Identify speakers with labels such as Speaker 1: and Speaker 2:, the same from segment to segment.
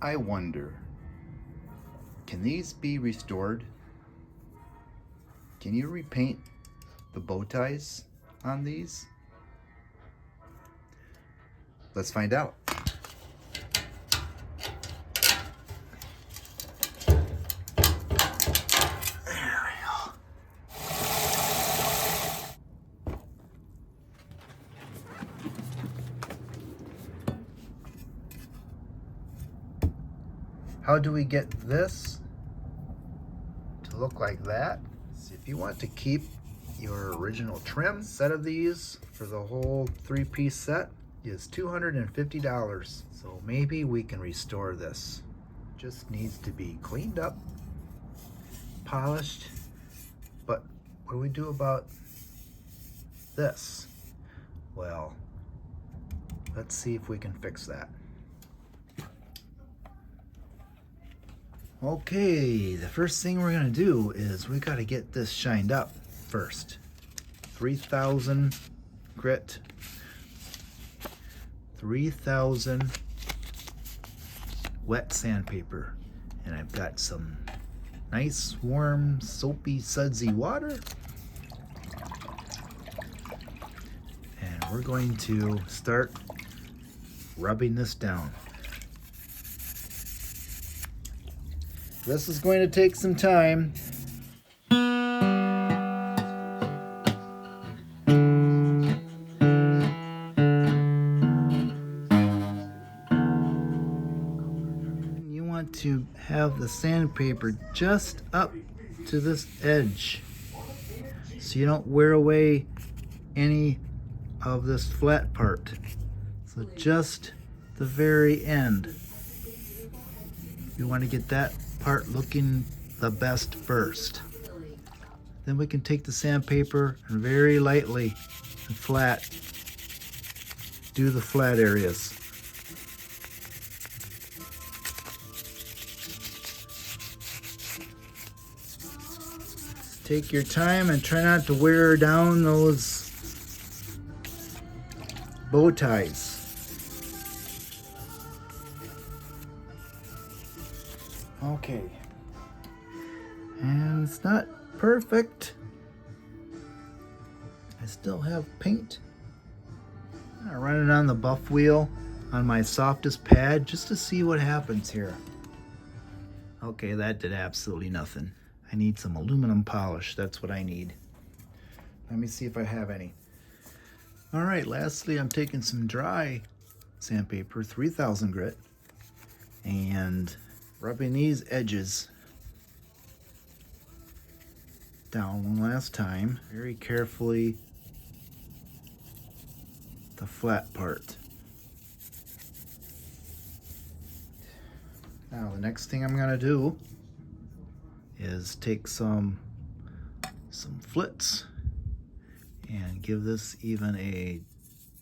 Speaker 1: I wonder, can these be restored? Can you repaint the bow ties on these? Let's find out. How do we get this to look like that? So if you want to keep your original trim, set of these for the whole 3-piece set is $250. So maybe we can restore this. Just needs to be cleaned up, polished. But what do we do about this? Well, let's see if we can fix that. Okay, the first thing we're gonna do is we gotta get this shined up first. 3000 grit, 3000 wet sandpaper, and I've got some nice warm soapy sudsy water, and we're going to start rubbing this down. This is going to take some time. You want to have the sandpaper just up to this edge so you don't wear away any of this flat part. So just the very end. You want to get that part looking the best first. Then we can take the sandpaper and very lightly and flat do the flat areas. Take your time and try not to wear down those bow ties. Okay, and it's not perfect. I still have paint. I run it on the buff wheel on my softest pad just to see what happens here. Okay, that did absolutely nothing. I need some aluminum polish. That's what I need. Let me see if I have any. All right, lastly, I'm taking some dry sandpaper, 3000 grit, and rubbing these edges down one last time, very carefully, the flat part. Now the next thing I'm gonna do is take some flits and give this even a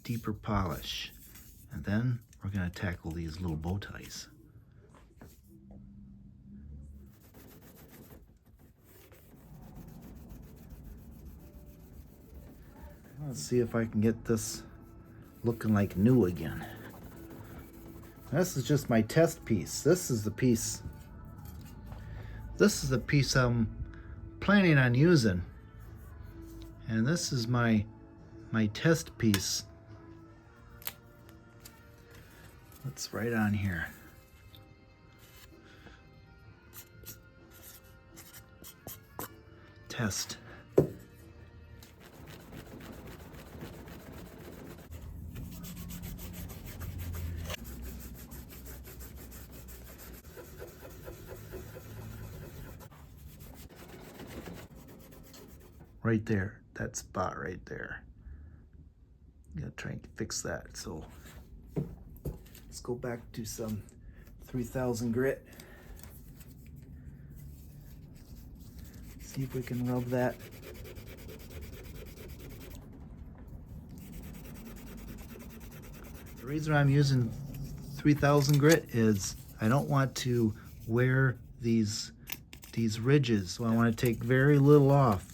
Speaker 1: deeper polish, and then we're gonna tackle these little bow ties. Let's see if I can get this looking like new again. This is just my test piece. This is the piece I'm planning on using. And this is my test piece. That's right on here. Test. Right there, that spot right there. I'm gonna try and fix that. So let's go back to some 3000 grit. See if we can rub that. The reason I'm using 3000 grit is I don't want to wear these ridges, so I want to take very little off.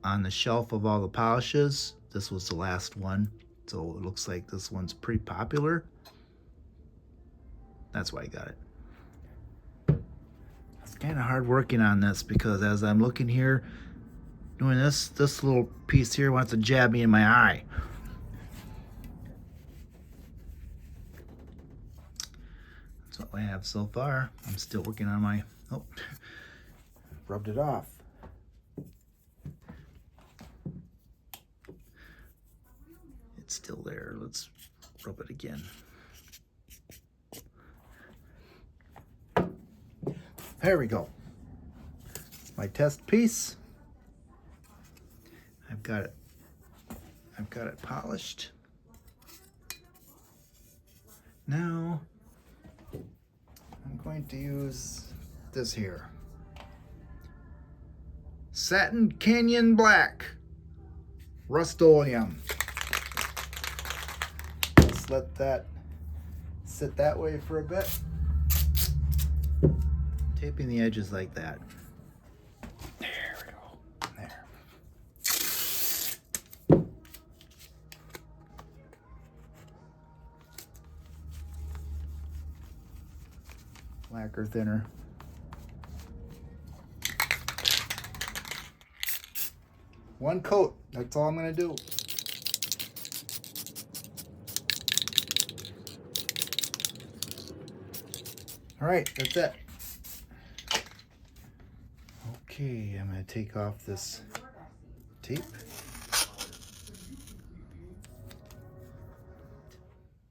Speaker 1: On the shelf of all the polishes, this was the last one. So it looks like this one's pretty popular. That's why I got it. It's kind of hard working on this because as I'm looking here, doing this little piece here wants to jab me in my eye. That's what I have so far. I'm still working on my, oh, rubbed it off. It's still there. Let's rub it again. There we go. It's my test piece. I've got it polished. Now I'm going to use this here. Satin Canyon Black Rust-Oleum. Let's let that sit that way for a bit. Taping the edges like that. There we go. There. Lacquer thinner. One coat, that's all I'm gonna do. All right, that's it. Okay, I'm gonna take off this tape.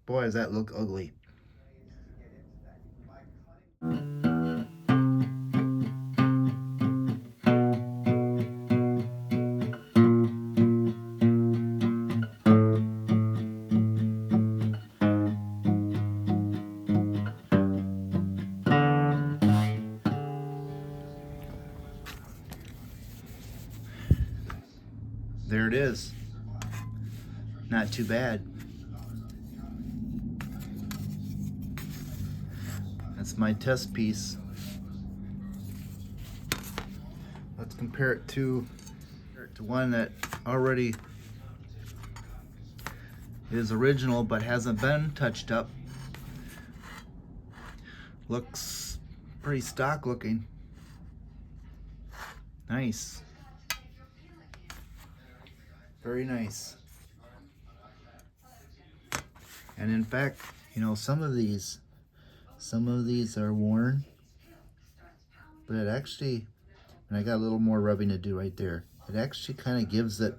Speaker 1: Boy, does that look ugly. There it is. Not too bad. That's my test piece. Let's compare it to one that already is original but hasn't been touched up. Looks pretty stock looking. Nice. Very nice. And in fact, you know, some of these are worn, but it actually, and I got a little more rubbing to do right there, it actually kind of gives it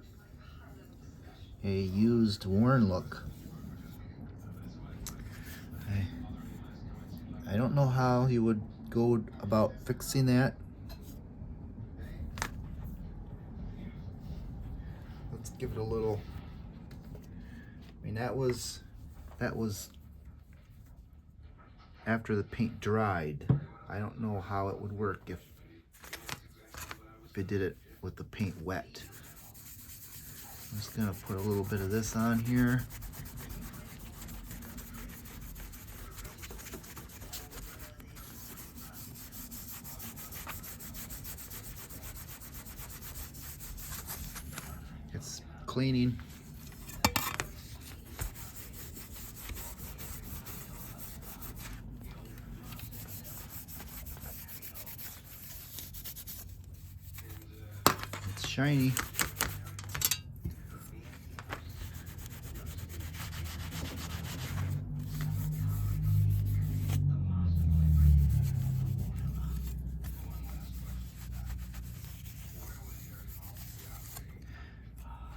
Speaker 1: a used, worn look. I don't know how you would go about fixing that. Let's give it a little, I mean, that was after the paint dried. I don't know how it would work if it did it with the paint wet. I'm just gonna put a little bit of this on here. It's cleaning. It's shiny.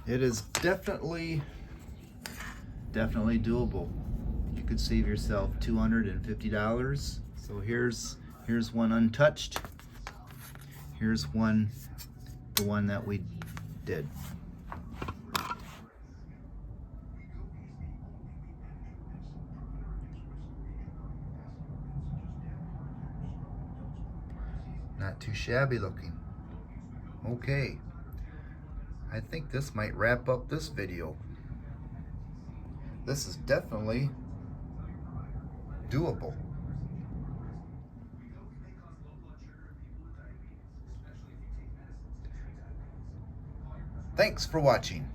Speaker 1: It is definitely doable. You could save yourself $250. So here's one untouched. Here's one, the one that we did. Not too shabby looking. Okay. I think this might wrap up this video. This is definitely doable. Thanks for watching.